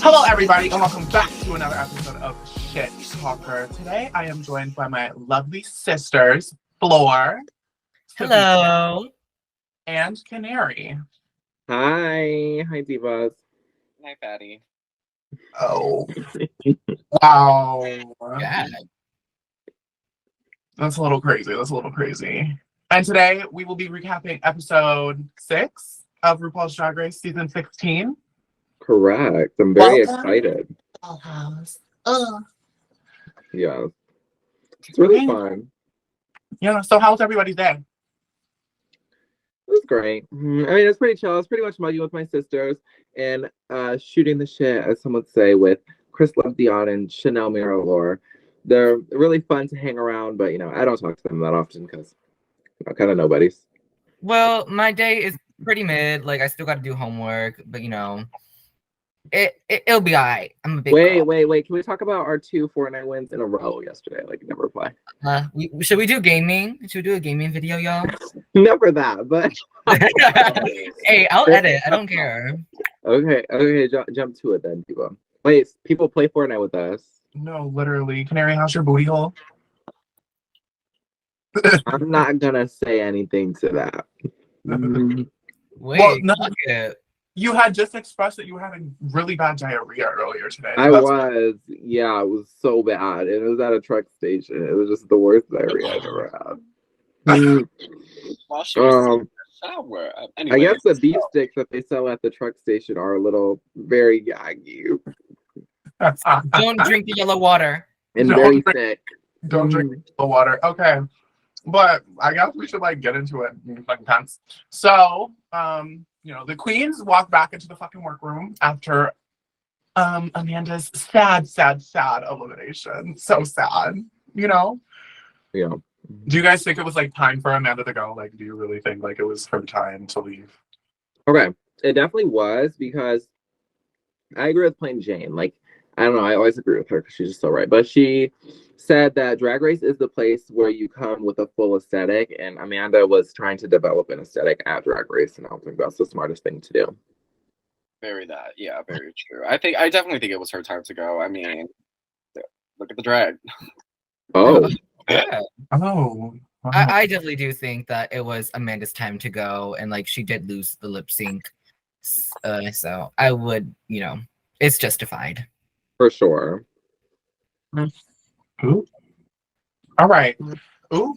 Hello, everybody, and welcome back to another episode of Shit Talker. Today, I am joined by my lovely sisters, Flor, Hello, Ceviche, and Kanary. Hi divas. hi, Patty. Oh, wow. Yeah. That's a little crazy. And today, we will be recapping episode 6 of RuPaul's Drag Race season 16. Correct. I'm very excited. House. Yeah. It's really fun. Yeah, so how was everybody's day? It was great. I mean, it's pretty chill. It's pretty much muggy with my sisters and shooting the shit, as some would say, with Chris Love Dion and Chanel Miralore. They're really fun to hang around, but, I don't talk to them that often because, kind of nobodies. Well, my day is pretty mid. Like, I still got to do homework, but, it'll be all right. I'm a big girl. Wait. Can we talk about our 2 Fortnite wins in a row yesterday? Like, never reply. Should we do gaming? Should we do a gaming video, y'all? Never that, but... Hey, I'll edit. I don't care. Okay, jump to it then, people. Wait, people play Fortnite with us. No, literally. Kanary, how's your booty hole? I'm not gonna say anything to that. Wait, Well, no. fuck it. You had just expressed that you were having really bad diarrhea earlier today. I was. Yeah, it was so bad. It was at a truck station. It was just the worst diarrhea I've ever had. While she was in the shower. Anyway. I guess the beef sticks that they sell at the truck station are a little very gaggy Don't drink the yellow water. and very thick. Don't drink the water. Okay. But I guess we should get into it in fucking pants. So, the queens walk back into the fucking workroom after Amanda's sad elimination. So sad, Yeah. Do you guys think it was time for Amanda to go? Do you really think it was her time to leave? Okay. It definitely was, because I agree with plain Jane. I don't know, I always agree with her because she's just so right. But she said that Drag Race is the place where you come with a full aesthetic, and Amanda was trying to develop an aesthetic at Drag Race, and I don't think that's the smartest thing to do. Very true. I definitely think it was her time to go. I mean, look at the drag. Oh. Yeah. Oh. I definitely do think that it was Amanda's time to go, and she did lose the lip sync. So I would, it's justified. For sure. Ooh. All right. Ooh.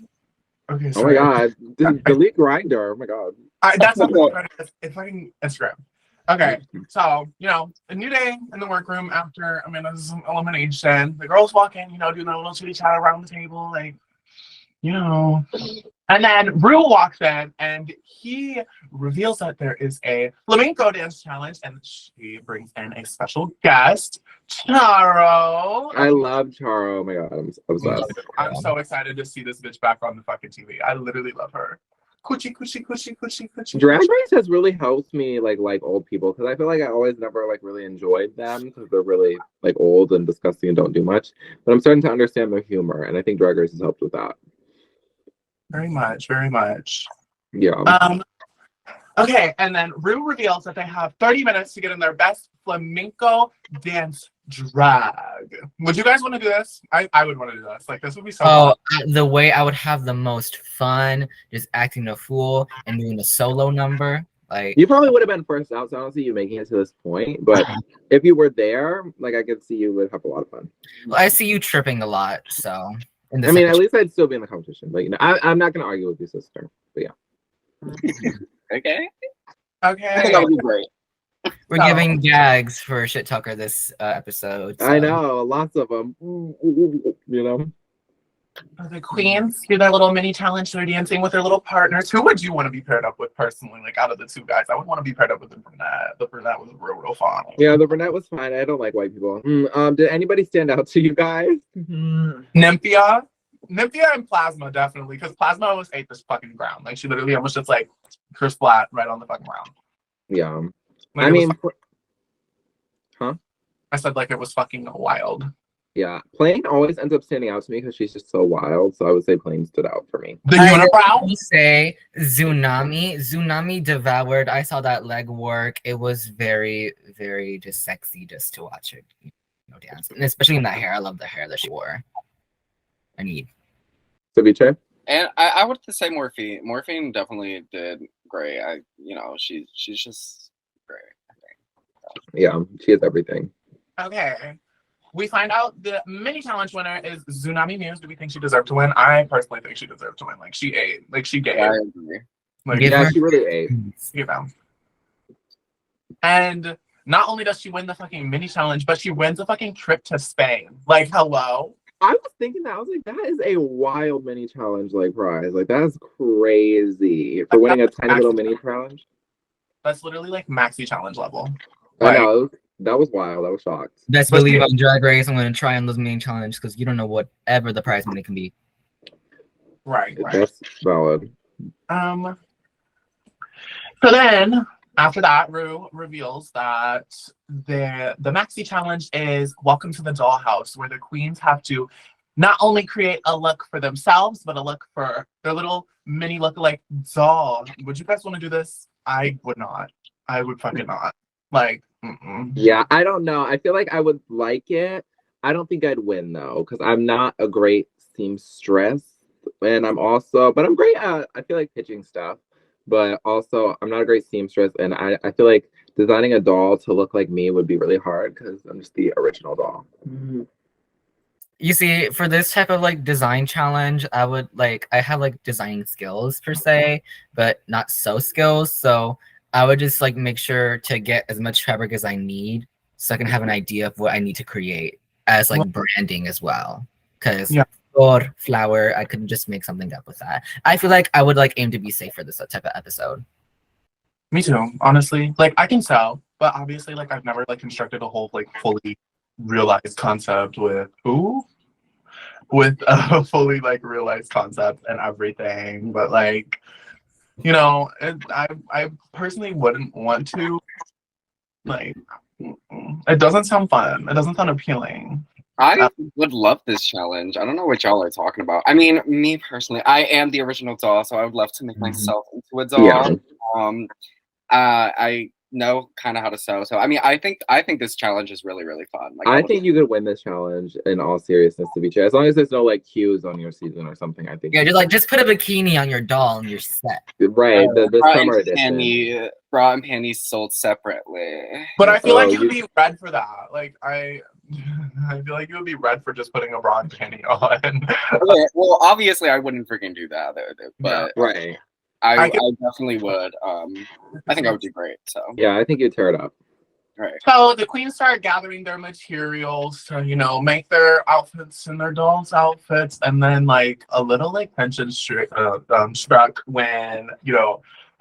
Okay. Sorry. Oh my god. Delete Grinder. Oh my god. That's not it's fucking Instagram. Okay. So, a new day in the workroom after Amanda's elimination. The girls walk in, doing a little chitty chat around the table, And then Ru walks in and he reveals that there is a flamenco dance challenge, and she brings in a special guest, Charo. I love Charo. Oh my god, I'm obsessed. I'm so excited to see this bitch back on the fucking TV. I literally love her. Coochie. Drag Race has really helped me like old people, because I feel like I always never really enjoyed them because they're really old and disgusting and don't do much. But I'm starting to understand their humor, and I think Drag Race has helped with that. Very much. Yeah. Okay, and then Ru reveals that they have 30 minutes to get in their best flamenco dance drag. Would you guys want to do this? I would want to do this. This would be so fun. The way I would have the most fun just acting a fool and doing a solo number. You probably would have been first out, so I don't see you making it to this point. But if you were there, I could see you would have a lot of fun. Well, I see you tripping a lot, so. I mean, at least I'd still be in the competition. But I'm not gonna argue with your sister. But yeah. Okay. Okay. I think that would be great. We're giving gags for Shit Talker this episode. So. I know, lots of them. The queens do their little mini challenge. They're dancing with their little partners. Who would you want to be paired up with personally? Out of the two guys, I would want to be paired up with the brunette. The brunette was real fun. Yeah, the brunette was fine. I don't like white people. Did anybody stand out to you guys? Nymphia and Plasma, definitely, because Plasma almost ate this fucking ground. She literally almost just her splat right on the fucking ground. Yeah. I mean, huh? I said it was fucking wild. Yeah, Plain always ends up standing out to me because she's just so wild. So I would say Plain stood out for me. The I unibrow. will say Tsunami devoured. I saw that leg work. It was very, very just sexy just to watch her, dance, and especially in that hair. I love the hair that she wore. I need. Ceviche? And I would say Morphine. Morphine definitely did great. She's just great. Yeah, she has everything. Okay. We find out the mini challenge winner is Tsunami Muse. Do we think she deserved to win? I personally think she deserved to win. Like she ate. Like she gave. Yeah, I agree. Like Give Yeah, her- she really ate. you know. And not only does she win the fucking mini challenge, but she wins a fucking trip to Spain. Like, hello. I was thinking that. I was like, that is a wild mini challenge like prize. Like that is crazy for winning a tiny little mini challenge. That's literally like Maxi challenge level. I Like, know. That was wild. I was shocked. Best But believe she- on Drag Race, I'm going to try on those main challenges because you don't know whatever the prize money can be. right. That's valid. So then after that, Ru reveals that the Maxi challenge is welcome to the dollhouse, where the queens have to not only create a look for themselves, but a look for their little mini look-alike doll. Would you guys want to do this? I would not. I would fucking not. Like, mm-mm. Yeah, I don't know. I feel like I would like it. I don't think I'd win though, because I'm not a great seamstress, and but I'm great at, I feel like, pitching stuff, but also I'm not a great seamstress, and I feel like designing a doll to look like me would be really hard because I'm just the original doll. You see, for this type of like design challenge, I have like designing skills per se, but not so skills. So I would just like make sure to get as much fabric as I need so I can have an idea of what I need to create as like branding as well. Because for flower, I couldn't just make something up with that. I feel like I would like aim to be safe for this type of episode. Me too, honestly. Like, I can sew, but obviously, like, I've never like constructed a whole like fully realized concept with a fully like realized concept and everything. But like, I personally wouldn't want to. Like, it doesn't sound fun. It doesn't sound appealing. I would love this challenge. I don't know what y'all are talking about. I mean, me personally, I am the original doll, so I would love to make myself into a doll. Yeah. I know kind of how to sew, so I mean, I think this challenge is really, really fun. Like, I think you could win this challenge in all seriousness, Ceviche. As long as there's no like cues on your season or something, I think. Yeah, just put a bikini on your doll and you're set. Right, the bra summer and edition. bra and panties sold separately. But I feel like you- you'd be red for that. Like, I feel like you would be red for just putting a bra and panty on. Well, obviously, I wouldn't freaking do that, but Right. I definitely would. I think I would do great. So Yeah, I think you'd tear it up. right. So the queens start gathering their materials to, make their outfits and their dolls' outfits, and then like a little like tension struck when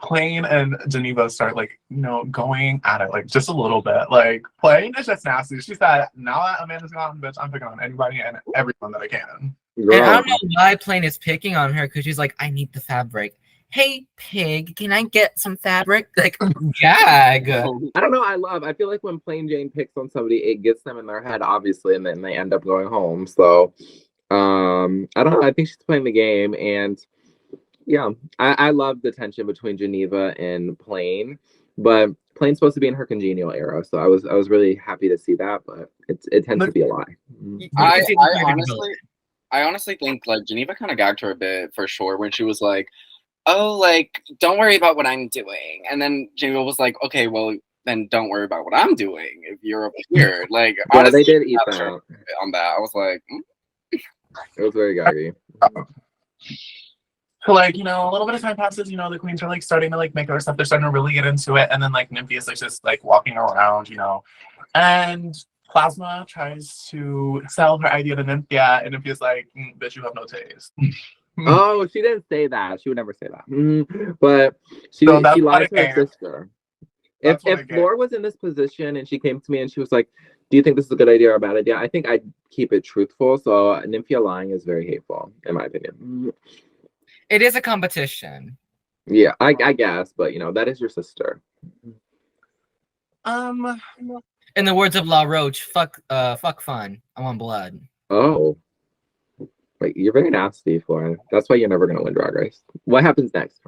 Plain and Geneva start like going at it like just a little bit. Like Plain is just nasty. She said, "Now that Amanda's gone, bitch, I'm picking on anybody and everyone that I can." Girl. And I don't know why Plain is picking on her because she's like, I need the fabric. Hey, pig, can I get some fabric? Like, gag. I don't know. I feel like when Plain Jane picks on somebody, it gets them in their head, obviously, and then they end up going home. So, I don't know. I think she's playing the game, and yeah, I love the tension between Geneva and Plain, but Plain's supposed to be in her congenial era, so I was really happy to see that, but it tends to be a lie. I honestly think like Geneva kind of gagged her a bit for sure when she was like, "Oh, like don't worry about what I'm doing," and then Geneva was like, "Okay, well then don't worry about what I'm doing if you're over here." Like, Yeah, honestly, they did eat that. on that. I was like, It was very gaggy. So like, a little bit of time passes, the queens are like starting to like make their stuff. They're starting to really get into it. And then like Nymphy is like just like walking around, and Plasma tries to sell her idea to Nymphia, and Nymphia's like, bitch, you have no taste. Oh, she didn't say that. She would never say that. But she So that's lied to what I her get. sister. That's If what I get. Flor was in this position and she came to me and she was like, "Do you think this is a good idea or a bad idea?" I think I'd keep it truthful. So Nymphia lying is very hateful, in my opinion. It is a competition. Yeah, I guess, but that is your sister. In the words of La Roche, fuck fun. I want blood. Oh, like you're very nasty, Flor. That's why you're never gonna win Drag Race. What happens next?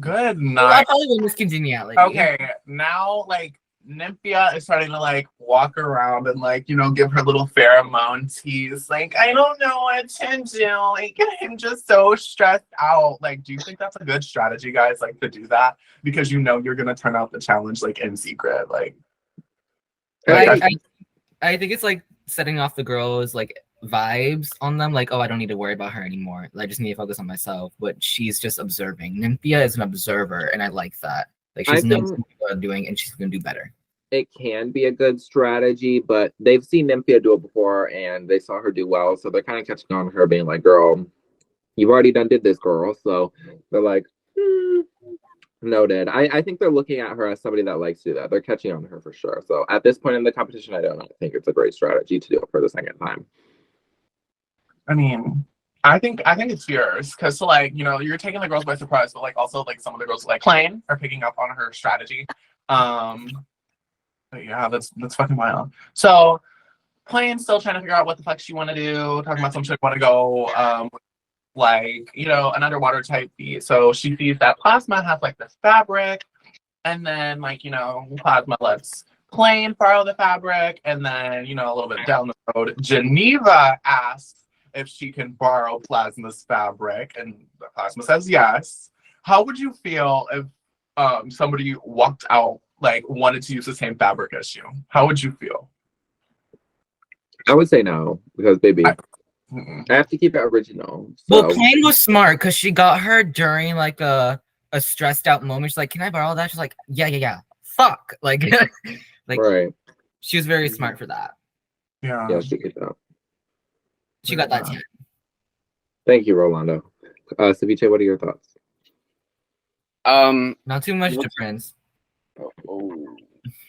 Good I'll night. probably win this congeniality. Okay, now like Nymphia is starting to like walk around and like, give her little pheromone tease. Like, I don't know what to do. Like, I'm just so stressed out. Like, do you think that's a good strategy, guys? Like to do that because you're gonna turn out the challenge like in secret. Like I think it's like setting off the girls like vibes on them, like, oh, I don't need to worry about her anymore. I just need to focus on myself. But she's just observing. Nymphia is an observer, and I like that. Like she's knows what people are doing, and she's gonna do better. It can be a good strategy, but they've seen Nymphia do it before, and they saw her do well, so they're kind of catching on her, being like, "Girl, you've already did this, girl." So they're like, noted. I think they're looking at her as somebody that likes to do that. They're catching on to her for sure. So at this point in the competition, I don't think it's a great strategy to do it for the second time. I mean, I think it's yours because like you're taking the girls by surprise, but like also like some of the girls like Plain are picking up on her strategy. But yeah, that's fucking wild. So Plain's still trying to figure out what the fuck she want to do. Talking about some shit want to go like an underwater type beat. So she sees that Plasma has like this fabric, and then like Plasma lets Plain borrow the fabric, and then a little bit down the road, Geneva asks if she can borrow Plasma's fabric, and Plasma says yes. How would you feel if somebody walked out like wanted to use the same fabric as you? How would you feel? I would say no, because baby, I have to keep it original. So. Well, Plain was smart because she got her during like a stressed out moment. She's like, "Can I borrow that?" She's like, "Yeah." Fuck, like, like right. She was very smart for that. Yeah, she did that. She got that 10. Thank you, Rolando. Ceviche, what are your thoughts? Not too much difference.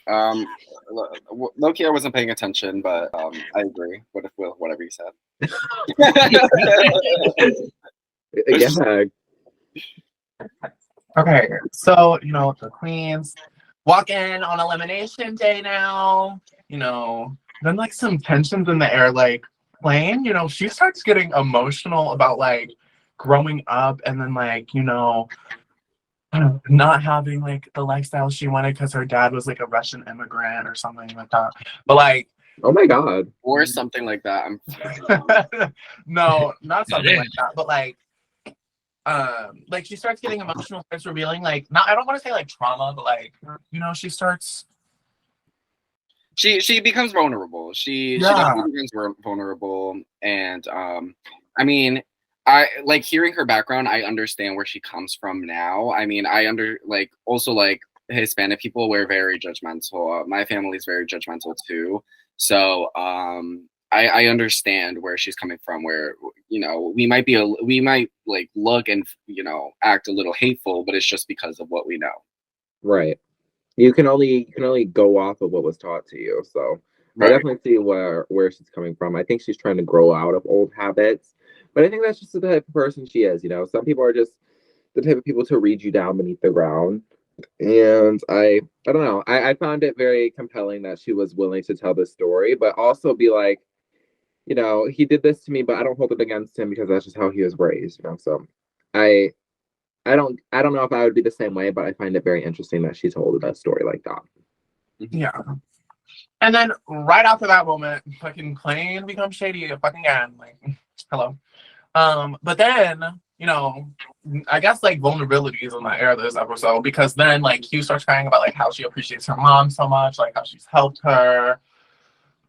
Low-key, I wasn't paying attention, but I agree with whatever you said. Yeah. Okay, so the queens walk in on elimination day now. Then like some tensions in the air. Like Plain, she starts getting emotional about like growing up, and then like not having like the lifestyle she wanted because her dad was like a Russian immigrant or something like that. But like, oh my god, or something like that. No, not something like that. But like she starts getting emotional, starts revealing like I don't want to say like trauma, but like she starts. She becomes vulnerable. She definitely becomes vulnerable, and I mean. I like hearing her background. I understand where she comes from now. I mean, also Hispanic people, we're very judgmental. My family's very judgmental too. So I understand where she's coming from. Where we might like look and act a little hateful, but it's just because of what we know. Right. You can only go off of what was taught to you. So right. I definitely see where she's coming from. I think she's trying to grow out of old habits. But I think that's just the type of person she is, Some people are just the type of people to read you down beneath the ground. And I don't know. I found it very compelling that she was willing to tell this story, but also be like, he did this to me, but I don't hold it against him because that's just how he was raised, So I don't know if I would be the same way, but I find it very interesting that she told a story like that. Yeah. And then right after that moment, fucking Plain becomes shady fucking again. Like, hello. But then, I guess like vulnerability is in the air this episode because then like Q starts crying about like how she appreciates her mom so much, like how she's helped her.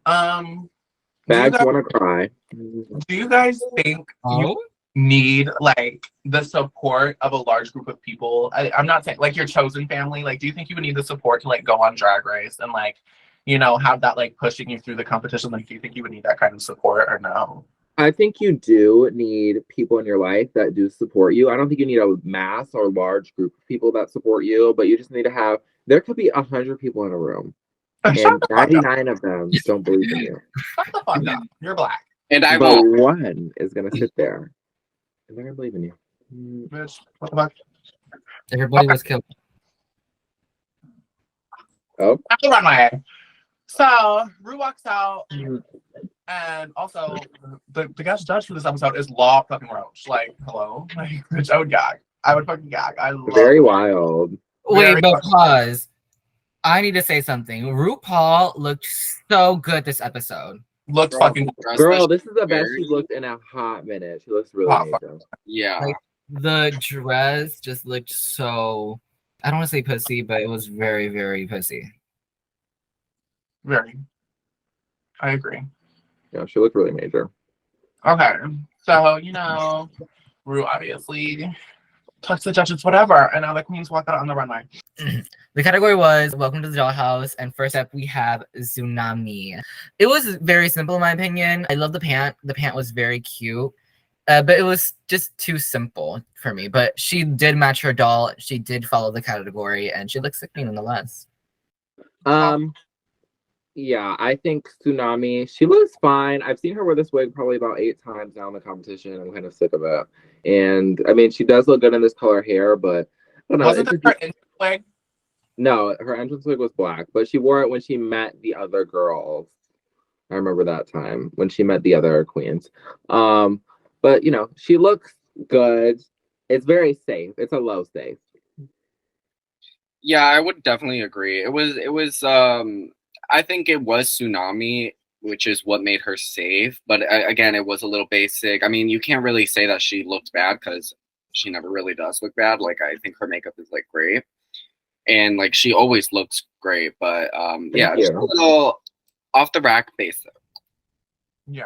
Bags wanna cry. Do you guys think you need like the support of a large group of people? I'm not saying like your chosen family. Like, do you think you would need the support to like go on Drag Race and like, have that like pushing you through the competition? Like, do you think you would need that kind of support or no? I think you do need people in your life that do support you. I don't think you need a mass or large group of people that support you, but you just need to have. There could be 100 people in a room, and 99 of them don't believe in you. Shut the fuck up. You're black, and I but won't. One is gonna sit there, and they're gonna believe in you. Bitch, what the fuck? Everybody was killed. Oh, Runway. So Ru walks out, And also, the guest judge for this episode is Law fucking Roach. Like, hello? Like, bitch, I would gag. I would fucking gag. I love Very wild. Wait, Very but much. pause. I need to say something. RuPaul looked so good this episode. Looked Girl, fucking the dress Girl, that this is the best very- she's looked in a hot minute. She looks really Hot amazing. Yeah. Like, the dress just looked so, I don't want to say pussy, but it was very, very pussy. very. I agree. Yeah, she looked really major. Okay. So, you know, Ru obviously touched the judges, whatever. And now the queens walk out on the runway. The category was Welcome to the Dollhouse, and first up we have Tsunami. It was very simple in my opinion. I love the pant. The pant was very cute, but it was just too simple for me. But she did match her doll. She did follow the category, and she looks sexy nonetheless. Yeah, I think Tsunami, she looks fine. I've seen her wear this wig probably about 8 times now in the competition. I'm kind of sick of it. And I mean, she does look good in this color hair, but I don't know. Wasn't it's it just- her entrance wig? No, her entrance wig was black, but she wore it when she met the other girls. I remember that time when she met the other queens. But you know, she looks good. It's very safe. It's a low safe. Yeah, I would definitely agree. It was I think it was Tsunami, which is what made her safe, but again, it was a little basic. I mean, you can't really say that she looked bad because she never really does look bad. Like, I think her makeup is like great, and like she always looks great, but yeah, just a little off the rack basic. Yeah,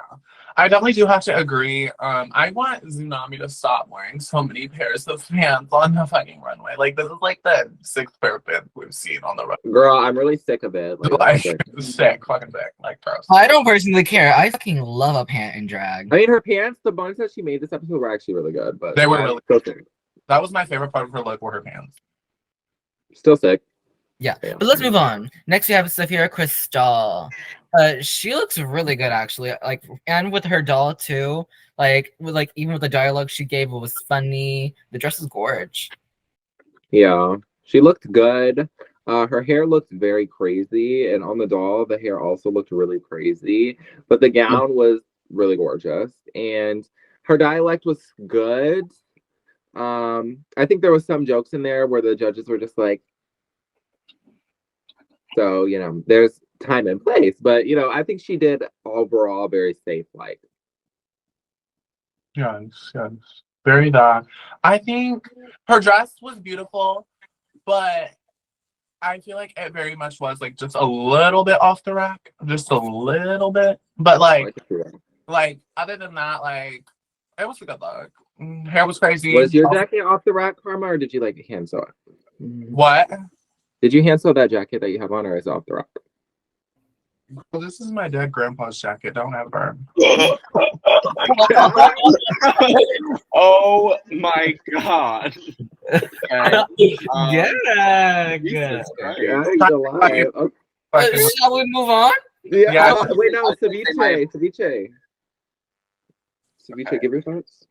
I definitely do have to agree. I want Tsunami to stop wearing so many pairs of pants on the fucking runway. Like, this is like the 6th pair of pants we've seen on the runway. Girl, I'm really sick of it. Like, Like, sick. sick, fucking sick. Like, gross. I don't personally care. I fucking love a pant in drag. I mean, her pants, the buns that she made this episode were actually really good, but They were I'm really still sick. That was my favorite part of her look, were her pants. Still sick. Yeah, but let's move on. Next, we have Sophia Crystal. She looks really good, actually. Like, and with her doll too. Like, even with the dialogue she gave, it was funny. The dress is gorge. Yeah, she looked good. Her hair looked very crazy, and on the doll, the hair also looked really crazy. But the gown was really gorgeous, and her dialect was good. I think there was some jokes in there where the judges were just like, so, you know, there's time and place, but you know, I think she did overall very safe. Like, Yes, yes. Very that. I think her dress was beautiful, but I feel like it very much was like just a little bit off the rack. Just a little bit. But like other than that, like it was a good look. Hair was crazy. was your jacket off the rack, Karma, or did you like hand sew it? What? Did you hand sew that jacket that you have on, or is it off the rack? Well, this is my dead grandpa's jacket. Don't ever. Oh my god. Okay. Yeah, Jesus Christ. Yeah, you're alive. Okay. Fucking- Shall we move on? Yeah. Wait, no, I'll say my- Ceviche, give your thoughts.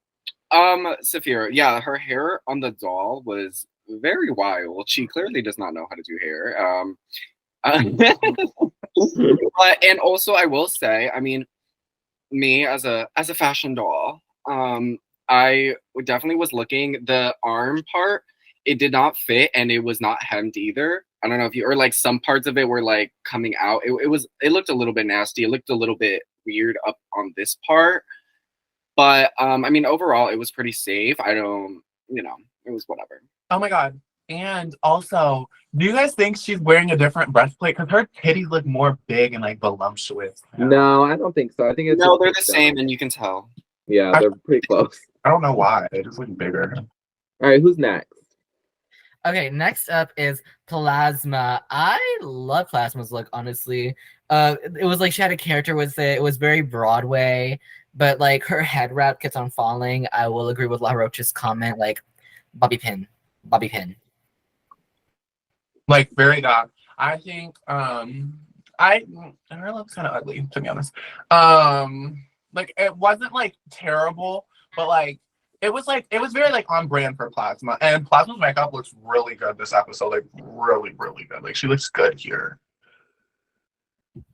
Saphira, yeah, her hair on the doll was very wild. She clearly does not know how to do hair. But and also I will say, I mean, me as a fashion doll, I definitely was looking the arm part. It did not fit, and it was not hemmed either. I don't know if you or like some parts of it were like coming out. It looked a little bit nasty. It looked a little bit weird up on this part. But I mean, overall, it was pretty safe. I don't, it was whatever. Oh my god. And also, do you guys think she's wearing a different breastplate? Because her titties look more big and like voluptuous. No, I don't think so. I think it's No, just they're the mixed up. same, and you can tell. Yeah, they're pretty close. I don't know why. They just look bigger. All right, who's next? Okay, next up is Plasma. I love Plasma's look, honestly. It was like she had a character with it. It was very Broadway, but like her head wrap kept on falling. I will agree with La Roche's comment, like Bobby Pin. Like very dark. I think her looks kind of ugly, to be honest. Like it wasn't like terrible, but like it was very like on brand for Plasma. And Plasma's makeup looks really good this episode. Like really, really good. Like she looks good here.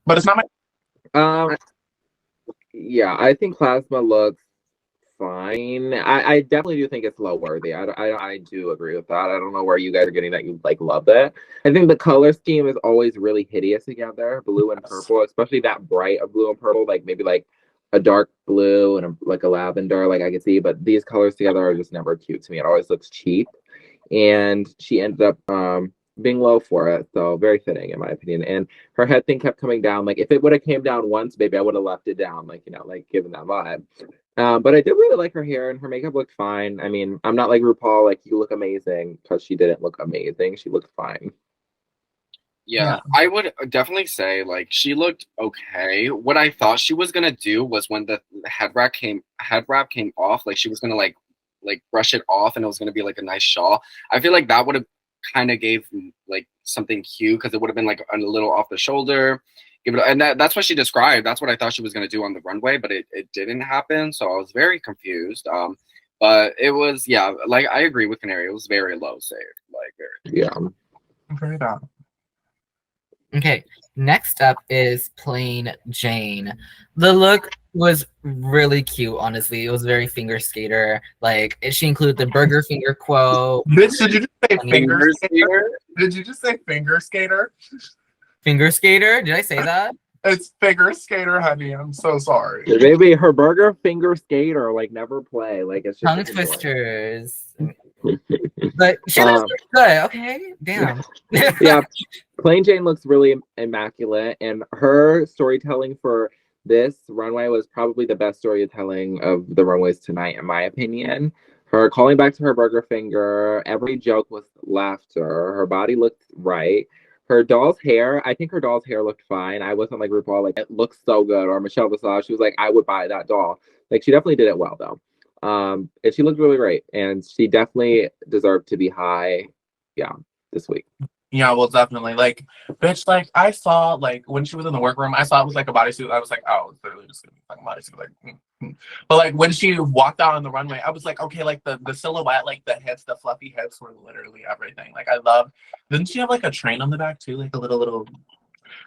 But it's not my Yeah, I think Plasma looks fine. I definitely do think it's low worthy. I do agree with that. I don't know where you guys are getting that you like love it. I think the color scheme is always really hideous together, blue and purple, especially that bright of blue and purple, like maybe like a dark blue and like a lavender, like I can see, but these colors together are just never cute to me. It always looks cheap. And she ended up being low for it, so very fitting in my opinion. And her head thing kept coming down. Like if it would have came down once, maybe I would have left it down, like like given that vibe. But I did really like her hair and her makeup looked fine. I mean, I'm not like RuPaul, like you look amazing, because she didn't look amazing. She looked fine. Yeah, I would definitely say like she looked okay. What I thought she was gonna do was when the head wrap came off, like she was gonna like brush it off and it was gonna be like a nice shawl. I feel like that would have kind of gave like something cute because it would have been like a little off the shoulder. And that's what she described. That's what I thought she was gonna do on the runway, but it didn't happen. So I was very confused. But it was like I agree with Kanary. It was very low saved, like very. Yeah. Very bad. Okay, next up is Plain Jane. The look was really cute, honestly. It was very finger skater. Like, she included the burger finger quote. Bitch, did you just say finger Finger skater? skater? Did you just say finger skater? Finger skater? Did I say that? It's figure skater, honey. I'm so sorry. Maybe her burger finger skater, like never play. Like it's just Tongue twisters. But she looks good, okay? Damn. Yeah, Plain Jane looks really immaculate, and her storytelling for this runway was probably the best storytelling of the runways tonight, in my opinion. Her calling back to her burger finger, every joke was laughter. Her body looked right. Her doll's hair, I think her doll's hair looked fine. I wasn't like RuPaul, like it looks so good. Or Michelle Visage, she was like, I would buy that doll. Like she definitely did it well though. And she looked really great, and she definitely deserved to be high. Yeah, this week. Yeah, well, definitely. Like, bitch, like, I saw, like, when she was in the workroom, I saw it was, like, a bodysuit. I was like, oh, it's literally just gonna be, like, a bodysuit. Like, But, like, when she walked out on the runway, I was like, okay, like, the silhouette, like, the hips, the fluffy hips were literally everything. Like, I love... Didn't she have, like, a train on the back, too? Like, a little...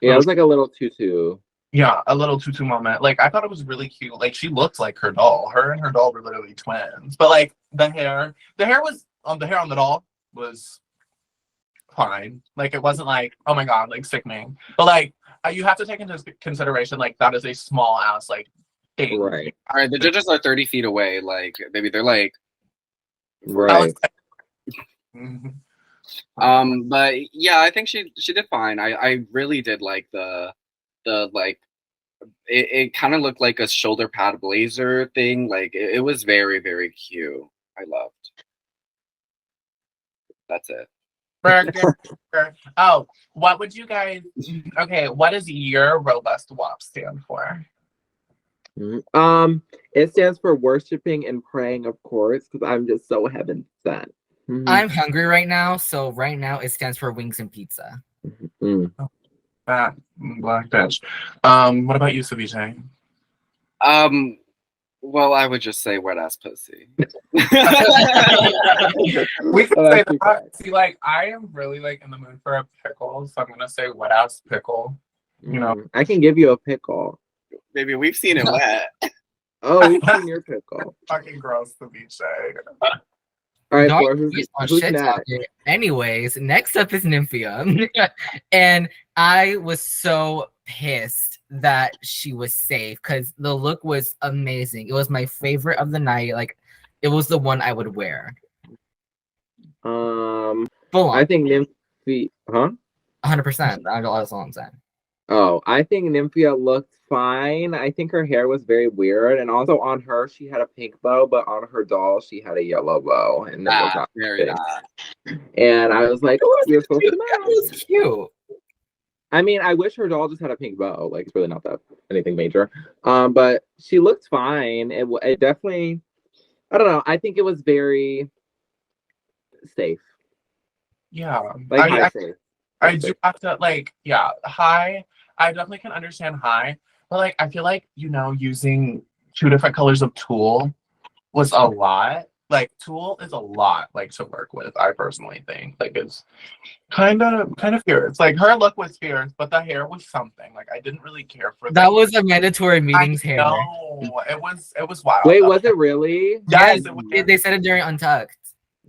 Yeah, it was like a little tutu. Yeah, a little tutu moment. Like, I thought it was really cute. Like, she looked like her doll. Her and her doll were literally twins. But, like, the hair was... the hair on the doll was... fine. Like it wasn't like, oh my god, like sickening. But like you have to take into consideration like that is a small ass like thing. Right. All right, the judges are 30 feet away. Like maybe they're like Right. But yeah, I think she did fine. I really did like the like it kind of looked like a shoulder pad blazer thing. Like it was very, very cute. I loved. That's it. Oh, what would you guys... Okay, what does your robust WAP stand for? It stands for worshiping and praying, of course, because I'm just so heaven sent. I'm hungry right now, so right now it stands for wings and pizza. That black bitch. What about you, Ceviche? Well, I would just say wet ass pussy. We can say that. See, like, I am really like in the mood for a pickle, so I'm gonna say wet ass pickle. You know, I can give you a pickle. Baby, we've seen it wet. Oh, we've seen your pickle. Fucking gross, Ceviche. All right, No, Flor, who's next? Anyways, next up is Nymphia. And I was so pissed that she was safe because the look was amazing. It was my favorite of the night. Like, it was the one I would wear. I think Nymphia, 100%. That's all I'm saying. Oh, I think Nymphia looked fine. I think her hair was very weird, and also on her she had a pink bow, but on her doll she had a yellow bow, and that was not very nice. And I was like, "Oh, you're supposed to know." That was cute. I mean, I wish her doll just had a pink bow. Like, it's really not that anything major. But she looked fine. It definitely, I don't know. I think it was very safe. Yeah, Like high safe. I do have to like, yeah, high. I definitely can understand high, but like, I feel like using 2 different colors of tulle was a lot. like Tool is a lot like to work with. I personally think like it's kind of fierce. Like her look was fierce, but the hair was something. Like I didn't really care for That was a mandatory meetings hair. No, it was wild. Wait, was it really? Yes, They said it during Untucked.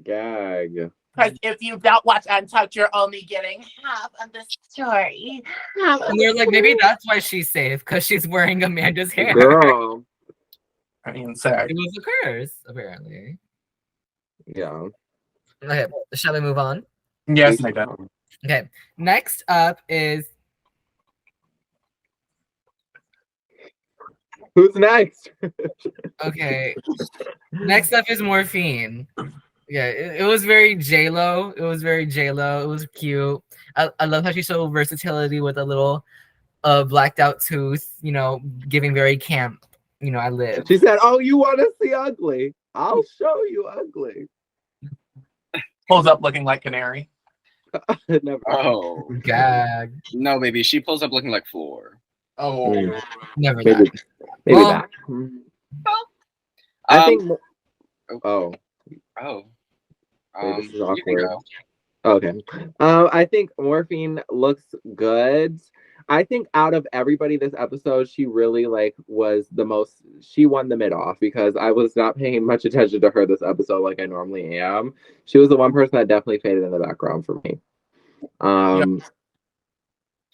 Gag. Because if you don't watch Untucked, you're only getting half of the story. And they're like, maybe that's why she's safe, because she's wearing Amanda's hair. Girl. I mean, sad. It was a curse, apparently. Yeah. Okay, shall we move on? Yes, I did. Okay, next up is... Who's next? Okay, next up is Morphine. Yeah, it was very J-Lo. It was very J-Lo. It was cute. I love how she showed versatility with a little blacked out tooth, you know, giving very camp. You know, I live. She said, "Oh, you want to see ugly? I'll show you ugly." Pulls up looking like Kanary. Never. Oh, Gag. no, baby. She pulls up looking like Flor. Oh, Never Maybe, that. maybe Well, that. I think. Oh. Oh. Wait, this is You can awkward. go. Okay. I think Morphine looks good. I think out of everybody this episode, she really she won the mid off because I was not paying much attention to her this episode like I normally am. She was the one person that definitely faded in the background for me.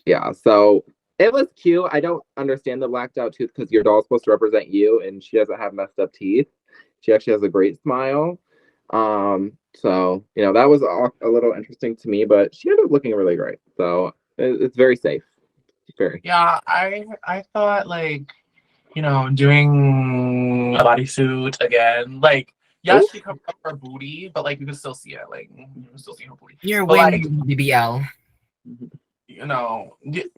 Yeah, so it was cute. I don't understand the blacked out tooth because your doll's supposed to represent you and she doesn't have messed up teeth. She actually has a great smile. So, you know, that was a little interesting to me, but she ended up looking really great. So it's very safe. Very. yeah. I thought like, you know, doing a bodysuit again. Like, yes, she covered up her booty, but like you can still see it. Like you can still see her booty. You're But, waiting like, for BBL. you know,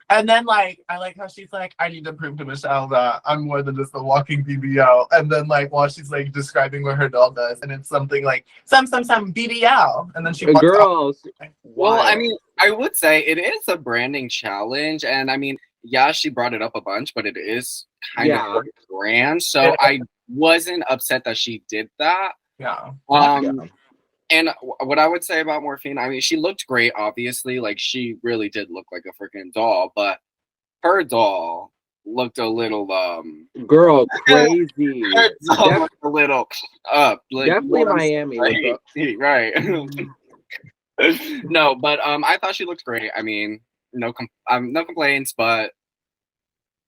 and then like I like how she's like, I need to prove to Michelle that I'm more than just a walking BBL. And then like while she's like describing what her doll does, and it's something like some BBL, and then she walks Girls. Well, I mean, I would say it is a branding challenge, and I mean, yeah, she brought it up a bunch, but it is kind of her brand. So I wasn't upset that she did that. Yeah. And what I would say about Morphine, I mean, she looked great, obviously. Like, she really did look like a freaking doll, but her doll looked a little, girl, crazy. her doll looked a little up. Like, Definitely Miami. Right. No, but I thought she looked great. I mean, no complaints, but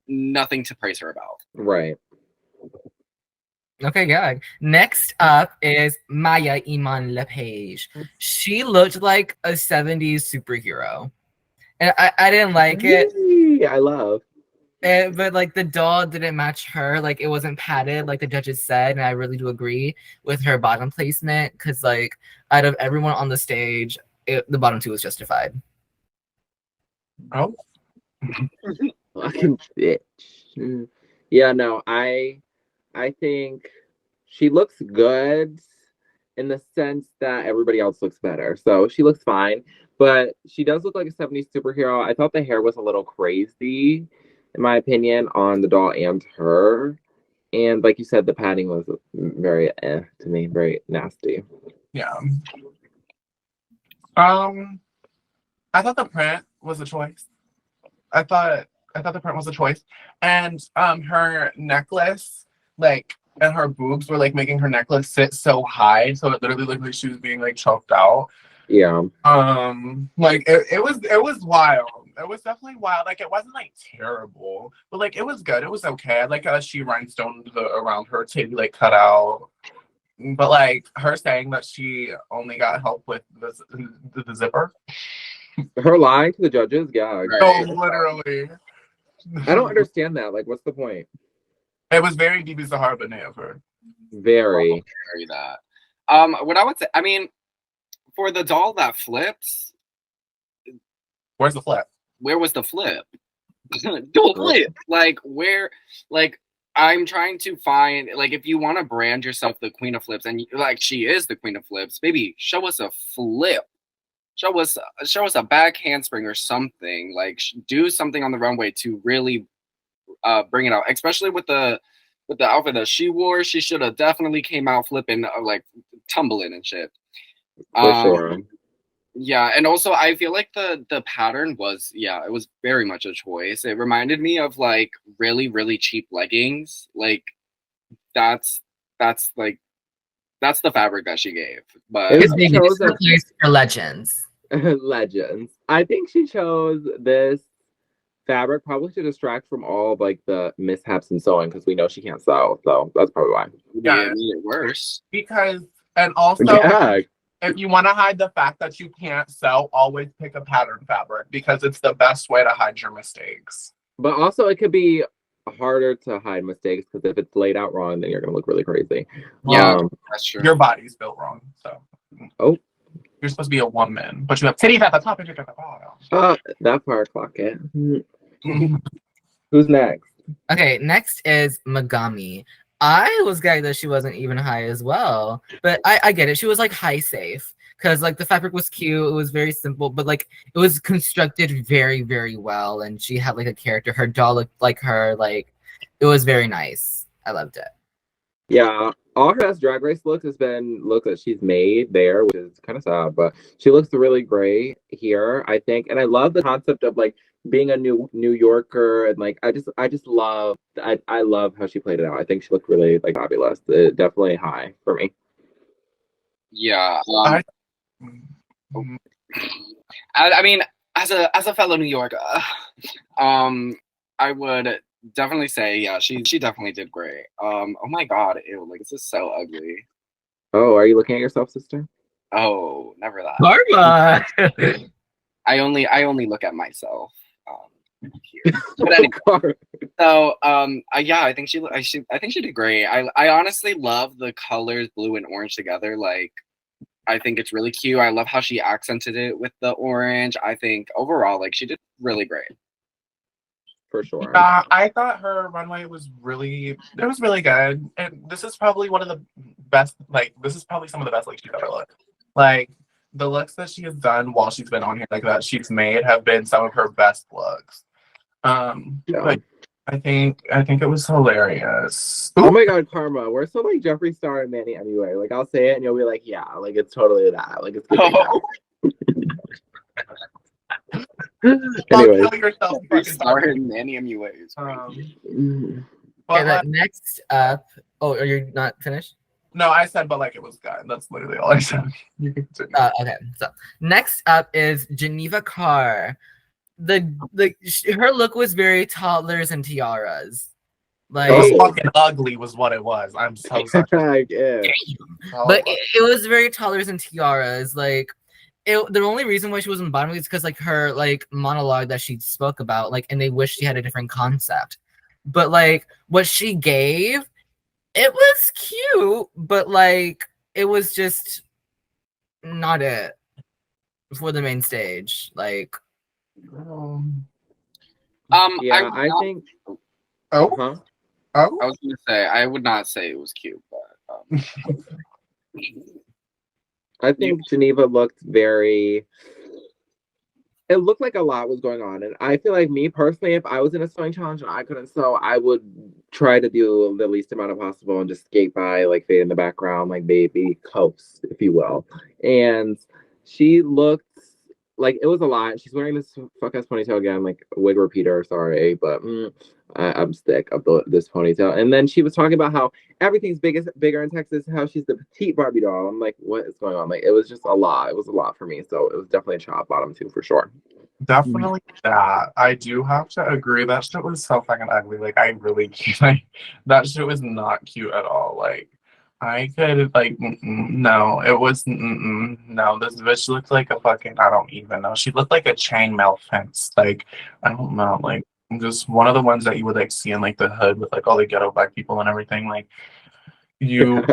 nothing to praise her about. Right. Okay, good. Next up is Maya Iman Lepage. She looked like a 70s superhero. And I didn't like it. Yay, I love. But like the doll didn't match her. Like it wasn't padded like the judges said. And I really do agree with her bottom placement. Because like out of everyone on the stage, the bottom two was justified. Oh. Fucking bitch. Yeah, no, I think she looks good in the sense that everybody else looks better. So she looks fine, but she does look like a 70s superhero. I thought the hair was a little crazy, in my opinion, on the doll and her. And like you said, the padding was very to me, very nasty. Yeah. I thought the print was a choice. I thought the print was a choice. And her necklace, like, and her boobs were like making her necklace sit so high, so it literally looked like she was being like choked out. Yeah. Like it was wild. It was definitely wild. Like it wasn't like terrible, but like it was good. It was okay. I like how she rhinestoned around her titty like cut out. But like her saying that she only got help with the zipper. Her lying to the judges, yeah. No, literally. I don't understand that. Like, what's the point? It was very Bibi Zahara Benet of her. Very. Very that. What I would say, I mean, for the doll that flips, Where's the flip? where was the flip? Don't flip. Like, where, like, I'm trying to find, like, if you want to brand yourself the queen of flips, and like she is the queen of flips, baby, show us a flip. Show us a back handspring or something. Like, do something on the runway to really bring it out, especially with the with the outfit that she wore, she should have definitely came out flipping, like tumbling and shit. For sure. Yeah, and also I feel like the pattern was, yeah, it was very much a choice. It reminded me of like really, really cheap leggings. Like that's like that's the fabric that she gave. But It It's was baby, chose this is the a- place for legends. Legends. I think she chose this fabric probably to distract from all of, like the mishaps in sewing because we know she can't sew, so that's probably why. yeah, Yeah. it made it worse. Because, and also, Yeah, if you want to hide the fact that you can't sew, always pick a pattern fabric because it's the best way to hide your mistakes. but also it could be harder to hide mistakes because if it's laid out wrong, then you're gonna look really crazy. Yeah, that's true. Your body's built wrong, so. Oh. You're supposed to be a woman, but you have titties at the top and you're at the bottom. That part clock it. Mhm. Who's next? Okay, next is Megami. I was gagged that she wasn't even high as well, but I get it. She was like high safe because like the fabric was cute. It was very simple, but like it was constructed very, very well, and she had like a character. Her doll looked like her. Like it was very nice. I loved it. Yeah, all her best Drag Race looks has been looks that she's made there, which is kind of sad, but she looks really great here, I think. And I love the concept of like being a New Yorker and like I just love I love how she played it out. I think she looked really like fabulous. Definitely high for me. Yeah. Mhm. I mean, as a fellow New Yorker, I would definitely say, yeah, she definitely did great. Oh my god, ew, like this is so ugly. Oh, are you looking at yourself, sister? Oh, never that. Karma. I only look at myself. Here. But anyway, so yeah, I think she did great. I honestly love the colors blue and orange together. Like I think it's really cute. I love how she accented it with the orange. I think overall, like she did really great. For sure. I thought her runway was really good. And this is probably one of the best, like, this is probably some of the best looks she's ever looked. Like, the looks that she has done while she's been on here, like, that she's made have been some of her best looks. Yeah. But I think it was hilarious. Oh my god, Karma. We're so like Jeffree Star and Manny anyway. Like I'll say it and you'll be like, yeah, like it's totally that. Like it's good. Anyway. Kill yourself. Started many MUAs. Okay, the next up. Oh, are you not finished? No, I said, but like it was good. That's literally all I said. You can continue. Okay, so next up is Geneva Carr. Her look was very toddlers and tiaras. Like It was fucking ugly, was what it was. I'm so sorry. Yeah. But it was very toddlers and tiaras. Like the only reason why she was on the bottom is because like her like monologue that she spoke about, like, and they wish she had a different concept. But like what she gave, it was cute, but like it was just not it for the main stage. Like Yeah, I think. Oh, Huh? oh. I was gonna say I would not say it was cute, but I think Geneva looked very. It looked like a lot was going on, and I feel like me personally, if I was in a sewing challenge and I couldn't sew, I would try to do the least amount of possible and just skate by, like fade in the background, like baby coast, if you will. And she looked like it was a lot. She's wearing this fuck ass ponytail again, like wig repeater. Sorry, but I'm sick of this ponytail. And then she was talking about how everything's bigger in Texas. How she's the petite Barbie doll. I'm like, what is going on? Like, it was just a lot. It was a lot for me. So it was definitely a chop bottom too, for sure. Definitely that. I do have to agree. That shit was so fucking ugly. Like, I really like that shit was not cute at all. Like, I could like no, it was no. This bitch looked like a fucking I don't even know. She looked like a chainmail fence. Like I don't know. Like just one of the ones that you would like see in like the hood with like all the ghetto black people and everything. Like you,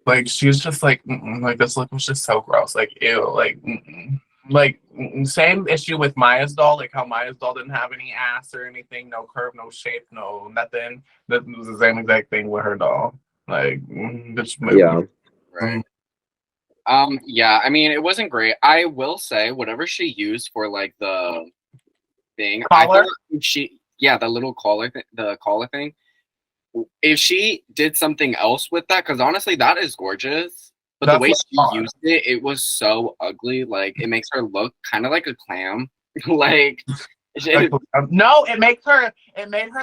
like she's just like like this look was just so gross. Like ew. Like like same issue with Maya's doll. Like how Maya's doll didn't have any ass or anything, no curve, no shape, no nothing. That was the same exact thing with her doll. Like, Yeah. Right. Yeah, I mean, it wasn't great. I will say, whatever she used for like the thing, I Collar? thought the little collar, the collar thing if she did something else with that, because honestly, that is gorgeous. But the That's way what's she fun. used it, it was so ugly. Like it makes her look kind of like a clam. Like Like, no, it made her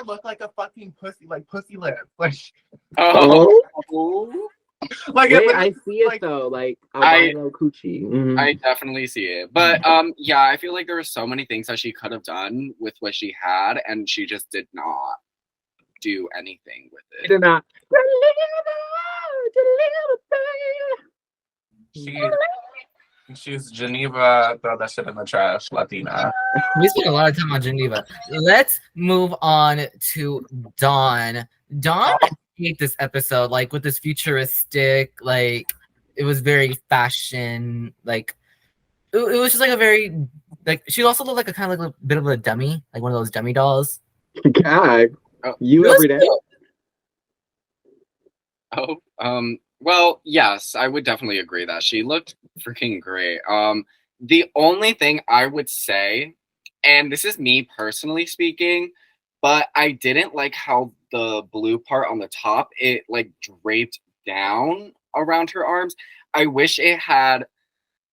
look like a fucking pussy, like pussy lips. Like Oh, like wait, it I see it like, though, like albino coochie. Mhm. I definitely see it. But yeah, I feel like there were so many things that she could have done with what she had, and she just did not do anything with She it. did not. she's Geneva, throw that shit in the trash, Latina. We spent a lot of time on Geneva. Let's move on to Dawn. Dawn hate this episode, like with this futuristic, like it was very fashion, like it was just like a very like she also looked like a kind of like a bit of a dummy, like one of those dummy dolls. God, Oh. you every day. Well, yes, I would definitely agree that she looked freaking great. The only thing I would say, and this is me personally speaking, but I didn't like how the blue part on the top, it like draped down around her arms. I wish it had,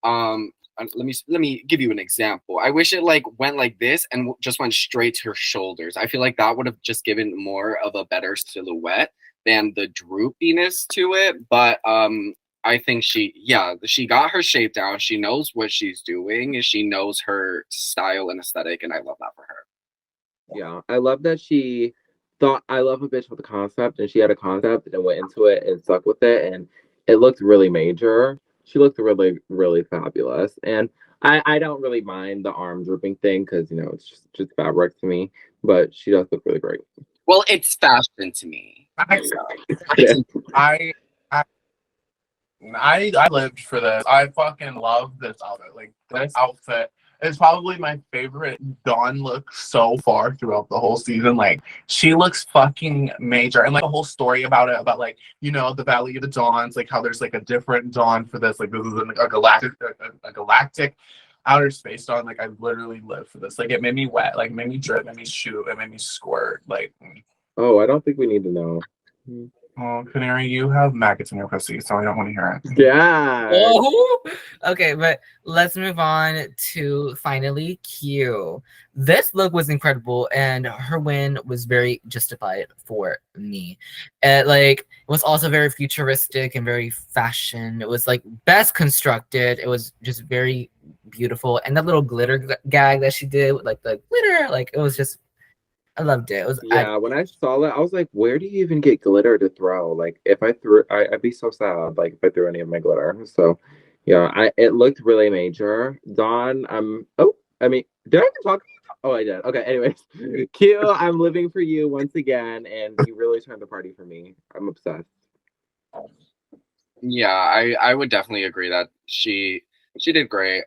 let me give you an example. I wish it like went like this and just went straight to her shoulders. I feel like that would have just given more of a better silhouette than the droopiness to it. But I think she got her shape down. She knows what she's doing, and she knows her style and aesthetic, and I love that for her. Yeah, I love that she thought I love a bitch with a concept, and she had a concept and went into it and stuck with it, and it looked really major. She looked really, really fabulous, and I don't really mind the arm drooping thing because it's just fabric to me, but she does look really great. Well, it's fashion to me. I I lived for this. I fucking love this outfit. Like this outfit is probably my favorite Dawn look so far throughout the whole season. Like she looks fucking major, and like the whole story about it, about like the Valley of the Dawns, like how there's like a different Dawn for this. Like this is a galactic outer space Dawn. Like I literally live for this. Like it made me wet. Like it made me drip. It made me shoot. It made me squirt. Like. Oh, I don't think we need to know. Oh, Kanary, you have maggots in your pussy, so I don't want to hear it. Yeah. Oh, okay, but let's move on to finally Q. This look was incredible, and her win was very justified for me. And like, it was also very futuristic and very fashion. It was like best constructed. It was just very beautiful, and that little glitter gag that she did with like the glitter, like it was just. I loved it. When I saw that, I was like, where do you even get glitter to throw? Like, if I threw, I'd be so sad, like, if I threw any of my glitter. So, it looked really major. Dawn, did I even talk? Oh, I did. Okay, anyways. Q, I'm living for you once again, and you really turned the party for me. I'm obsessed. Yeah, I would definitely agree that she did great.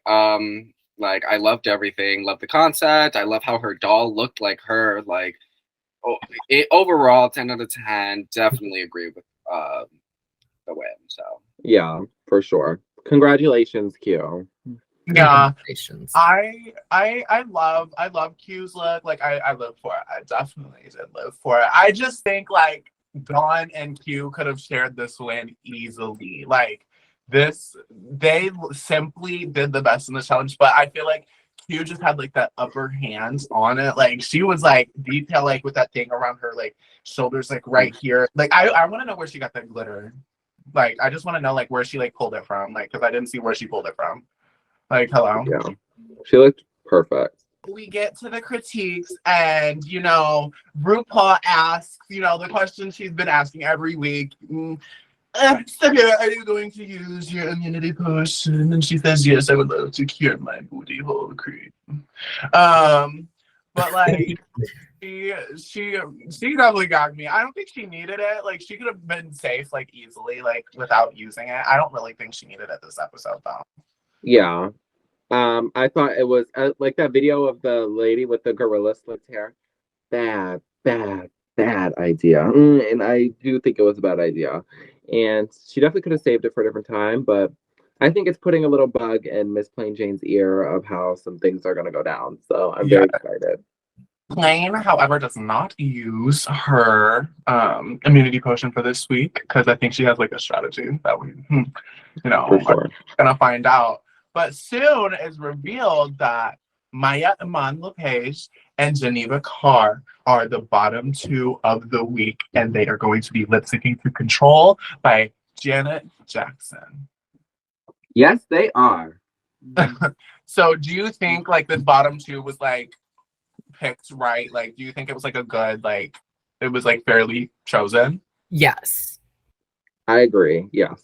Like I loved everything, loved the concept. I love how her doll looked like her. Like, overall, 10 out of 10. Definitely agree with the win. So yeah, for sure. Congratulations, Q. Yeah, I love Q's look. Like I live for it. I definitely did live for it. I just think like Dawn and Q could have shared this win easily. Like. They simply did the best in the challenge, but I feel like Q just had like that upper hand on it. Like she was like detail, like with that thing around her like shoulders, like right here. Like I want to know where she got that glitter. Like I just want to know like where she like pulled it from. Like because I didn't see where she pulled it from. Like hello. Yeah, she looked perfect. We get to the critiques, and RuPaul asks the question she's been asking every week. Sarah, are you going to use your immunity potion? And she says, yes, I would love to cure my booty hole cream. But like, she definitely got me. I don't think she needed it. Like, she could have been safe, like, easily, like, without using it. I don't really think she needed it this episode, though. Yeah. I thought it was like that video of the lady with the gorilla slicked hair. Bad idea. And I do think it was a bad idea. And she definitely could have saved it for a different time, but I think it's putting a little bug in Miss Plain Jane's ear of how some things are going to go down. So I'm very excited. Plain, however, does not use her immunity potion for this week because I think she has like a strategy that we, For sure. are gonna find out. But soon is revealed that Maya Iman LePage and Geneva Carr are the bottom two of the week, and they are going to be lip syncing through Control by Janet Jackson. Yes, they are. So, do you think like this bottom two was like picked right? Like, do you think it was like a good, like, it was like fairly chosen? Yes. I agree. Yes.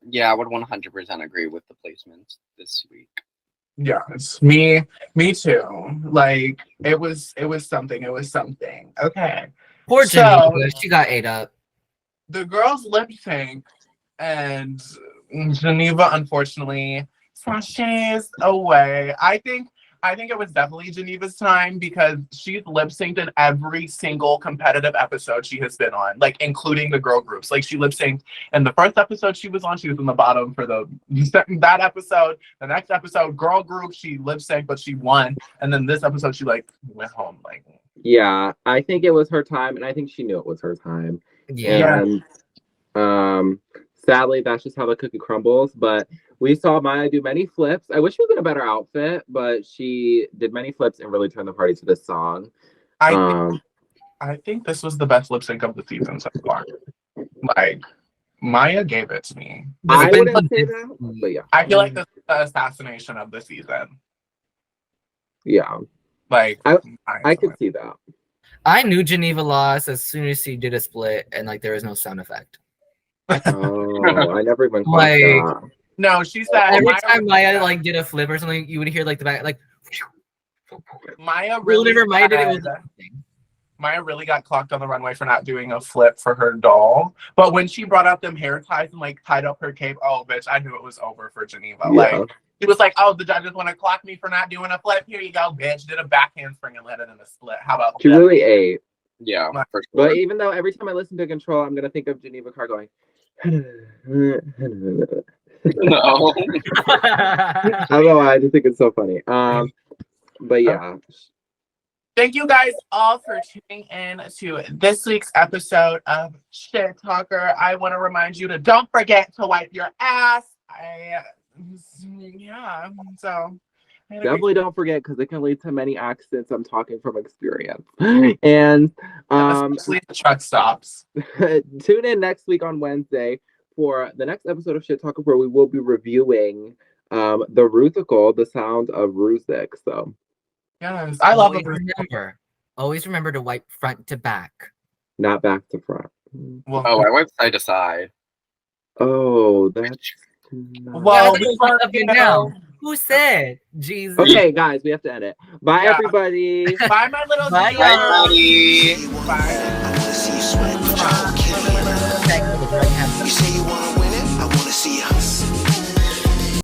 Yeah, I would 100% agree with the placement this week. Yes, me too. Like, it was something. It was something. Okay. Poor So- Geneva, she got ate up. The girls lip sync, and Geneva unfortunately sashays away. I think it was definitely Geneva's time because she's lip synced in every single competitive episode she has been on, like including the girl groups. Like she lip synced in the first episode she was on, she was in the bottom for that episode. The next episode, girl group, she lip synced but she won, and then this episode she like went home. Like, Yeah, I think it was her time, and I think she knew it was her time. Yeah. And sadly, that's just how the cookie crumbles. But we saw Maya do many flips. I wish she was in a better outfit, but she did many flips and really turned the party to this song. I think this was the best lip sync of the season so far. Like, Maya gave it to me. I wouldn't say that, but yeah. I feel like this is the assassination of the season. Yeah, Like, I could see that. I knew Geneva lost as soon as she did a split and like there was no sound effect. Oh, I never even caught Like- that. No, she said Every time Maya like did a flip or something, you would hear like the back like Maya really whenever Maya did it, it was said- Maya really got clocked on the runway for not doing a flip for her doll. But when she brought out them hair ties and like tied up her cape, oh bitch, I knew it was over for Geneva. Yeah. Like, she was like, oh, the judges want to clock me for not doing a flip. Here you go, bitch. Did a back handspring and let it in a split. How about She that? really ate. Yeah, for sure. But even though every time I listen to Control, I'm gonna think of Geneva Carr going. No. I don't know why, I just think it's so funny. But yeah. Thank you guys all for tuning in to this week's episode of Shit Talker. I want to remind you to don't forget to wipe your ass. So Definitely don't forget because it can lead to many accidents. I'm talking from experience. And especially the truck stops. tune in next week on Wednesday for the next episode of Shit Talker, where we will be reviewing the Ruthical, the sound of Rusick. So Yes, I love always always remember to wipe front to back. not back to front. Well, Oh, I went side to side. Oh, that's well, That's we up and down. Who said? Jesus. okay, guys, we have to end it. Bye, Yeah. everybody. bye, my little Bye, Gio. y'all. Bye. Bye. Thank you for the drug habit. You say